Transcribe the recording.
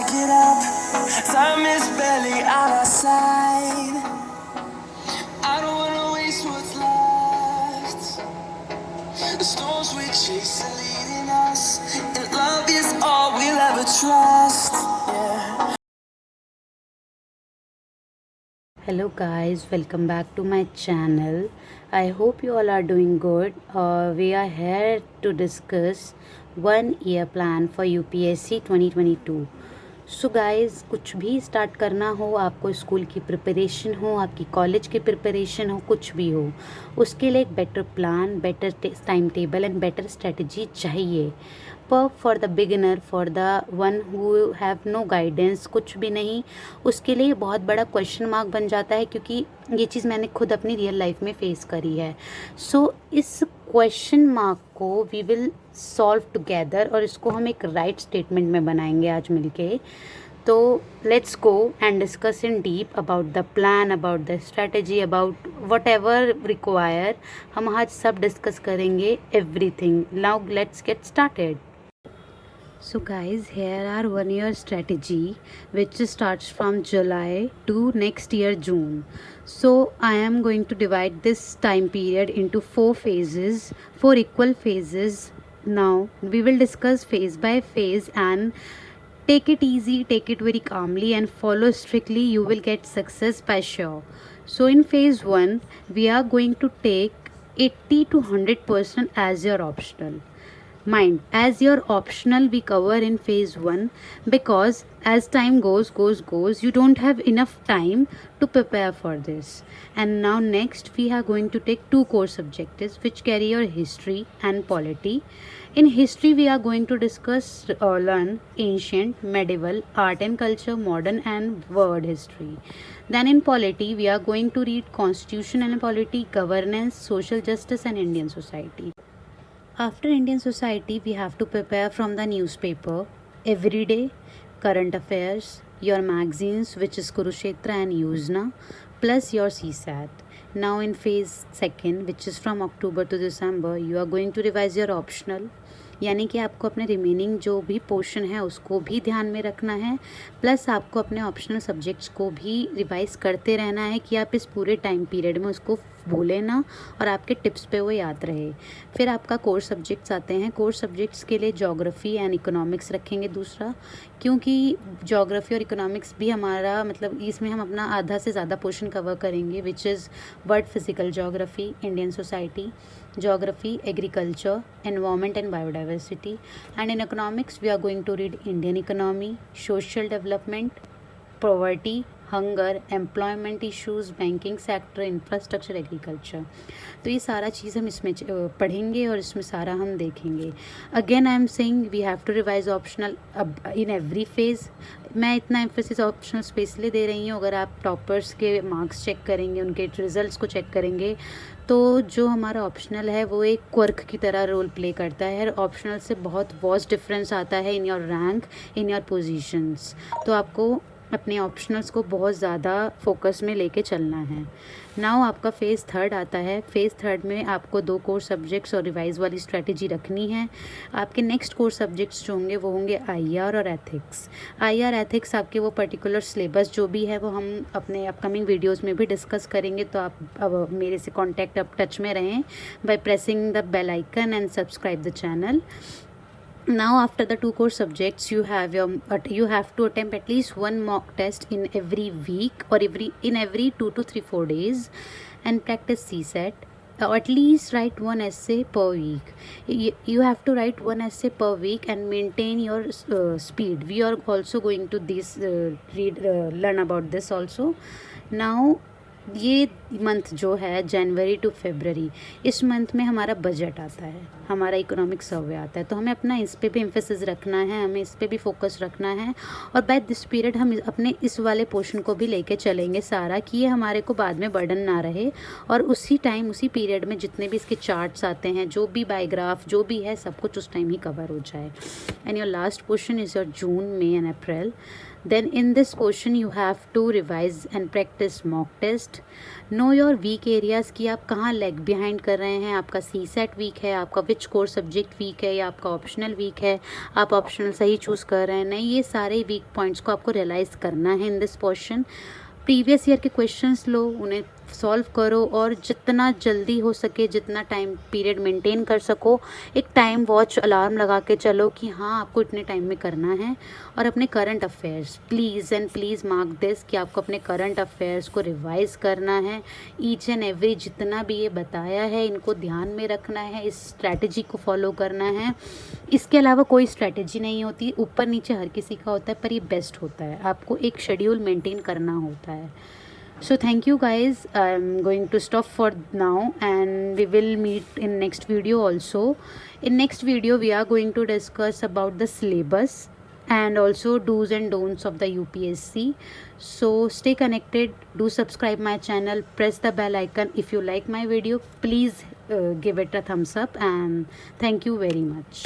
get up. Time is barely on our side. I don't wanna waste what's left. The storms we chase are leading us, and love is all we'll ever trust. Yeah. Hello guys, welcome back to my channel. I hope you all are doing good. We are here to discuss 1 year plan for UPSC 2022. So guys, कुछ भी start करना हो, आपको school की preparation हो, आपकी college की preparation हो, कुछ भी हो, उसके लिए एक better plan, better time table and better strategy चाहिए। पर for the beginner, for the one who have no guidance, कुछ भी नहीं, उसके लिए बहुत बड़ा क्वेश्चन मार्क बन जाता है, क्योंकि ये चीज़ मैंने खुद अपनी रियल लाइफ में फेस करी है। सो इस क्वेश्चन मार्क को वी विल सॉल्व टुगेदर, और इसको हम एक राइट स्टेटमेंट में बनाएंगे आज मिलके। तो let's go and discuss in deep about the plan, about the strategy, about what ever require. हम आज सब डिस्कस करेंगे, everything. Now let's get started. So guys, here are 1 year strategy which starts from July to next year June. So I am going to divide this time period into 4 phases, 4 equal phases. Now we will discuss phase by phase and take it easy, take it very calmly and follow strictly. You will get success by sure. So in phase 1, we are going to take 80 to 100% as your optional. Mind, as your optional we cover in phase 1, because as time goes, you don't have enough time to prepare for this. And now next we are going to take 2 core subjectives which carry your history and polity. In history we are going to discuss learn ancient, medieval, art and culture, modern and world history. Then in polity we are going to read constitution and polity, governance, social justice and Indian society. After Indian society, we have to prepare from the newspaper, everyday, current affairs, your magazines which is Kurukshetra and Yojana, plus your CSAT. Now in phase 2, which is from October to December, you are going to revise your optional. यानी कि आपको अपने remaining जो भी portion है उसको भी ध्यान में रखना है, प्लस आपको अपने ऑप्शनल सब्जेक्ट्स को भी रिवाइज करते रहना है कि आप इस पूरे टाइम पीरियड में उसको भूलें ना और आपके टिप्स पे वो याद रहे। फिर आपका कोर सब्जेक्ट्स आते हैं। कोर सब्जेक्ट्स के लिए ज्योग्राफी एंड इकोनॉमिक्स रखेंगे दूसरा, क्योंकि ज्योग्राफी और इकोनॉमिक्स भी हमारा मतलब इसमें हम अपना आधा से ज़्यादा पोर्शन कवर करेंगे, which is world physical geography, Indian society, geography, agriculture, environment and biodiversity. And in economics we are going to read Indian economy, social development, poverty, hunger, employment issues, banking sector, infrastructure, agriculture. तो ये सारा चीज़ हम इसमें पढ़ेंगे और इसमें सारा हम देखेंगे. Again I am saying we have to revise optional in every phase. मैं इतना एम्फेसिस ऑप्शनल स्पेस लिए दे रही हूँ. अगर आप टॉपर्स के मार्क्स चेक करेंगे, उनके रिजल्ट्स को चेक करेंगे, तो जो हमारा ऑप्शनल है वो एक क्वर्क की तरह रोल प्ले करता है. ऑप्शनल से बहुत वॉस्ट डिफरेंस आता है in your rank, in your positions. तो आपको अपने ऑप्शनल्स को बहुत ज़्यादा फोकस में लेके चलना है. नाउ आपका फेज़ 3 आता है. फेज़ 3 में आपको 2 कोर सब्जेक्ट्स और रिवाइज वाली स्ट्रेटजी रखनी है. आपके नेक्स्ट कोर सब्जेक्ट्स जो होंगे वो होंगे IR और एथिक्स. IR एथिक्स आपके वो पर्टिकुलर सिलेबस जो भी है वो हम अपने अपकमिंग वीडियोस में भी डिस्कस करेंगे. तो आप अब मेरे से कॉन्टैक्ट अप टच में रहें by pressing the bell icon and subscribe the channel. Now after the 2 core subjects you have to attempt at least 1 mock test in every week or in every 2 to 4 days and practice CSAT. Or at least write 1 essay per week. You have to write 1 essay per week and maintain your speed. We are also going to learn about this also. Now ये month जो है जनवरी to फरवरी, इस month में हमारा budget आता है, हमारा economic survey आता है. तो हमें अपना इस पे भी एम्फेसिस रखना है, हमें इस पे भी फोकस रखना है. और बाय दिस पीरियड हम अपने इस वाले पोर्शन को भी लेके चलेंगे सारा, कि ये हमारे को बाद में बर्डन ना रहे. और उसी टाइम उसी पीरियड में जितने भी इसके चार्ट्स आते हैं, जो भी बायोग्राफ जो भी है, सब कुछ उस टाइम ही कवर हो जाए. And your last portion is your June, May and April. Then in this portion you have to revise and practice mock test. Know your weak areas कि आप कहाँ leg behind कर रहे हैं, आपका CSAT वीक है, आपका विच कोर्स सब्जेक्ट वीक है, या आपका ऑप्शनल वीक है, आप ऑप्शनल सही चूज़ कर रहे हैं नहीं, ये सारे वीक पॉइंट्स को आपको रियलाइज़ करना है in this portion. Previous year के क्वेश्चंस लो, उन्हें सॉल्व करो, और जितना जल्दी हो सके, जितना टाइम पीरियड मेंटेन कर सको, एक टाइम वॉच अलार्म लगा के चलो कि हाँ आपको इतने टाइम में करना है. और अपने current affairs please and please mark this कि आपको अपने करंट अफेयर्स को रिवाइज़ करना है. ईच एंड एवरी जितना भी ये बताया है इनको ध्यान में रखना है, इस स्ट्रैटेजी को फॉलो करना है. इसके अलावा कोई स्ट्रैटेजी नहीं होती, ऊपर नीचे हर किसी का होता है, पर ये बेस्ट होता है. आपको एक शेड्यूल मेंटेन करना होता है. So thank you guys. I'm going to stop for now and we will meet in next video also. In next video we are going to discuss about the syllabus and also do's and don'ts of the UPSC. So stay connected, do subscribe my channel, press the bell icon. If you like my video, please give it a thumbs up, and thank you very much.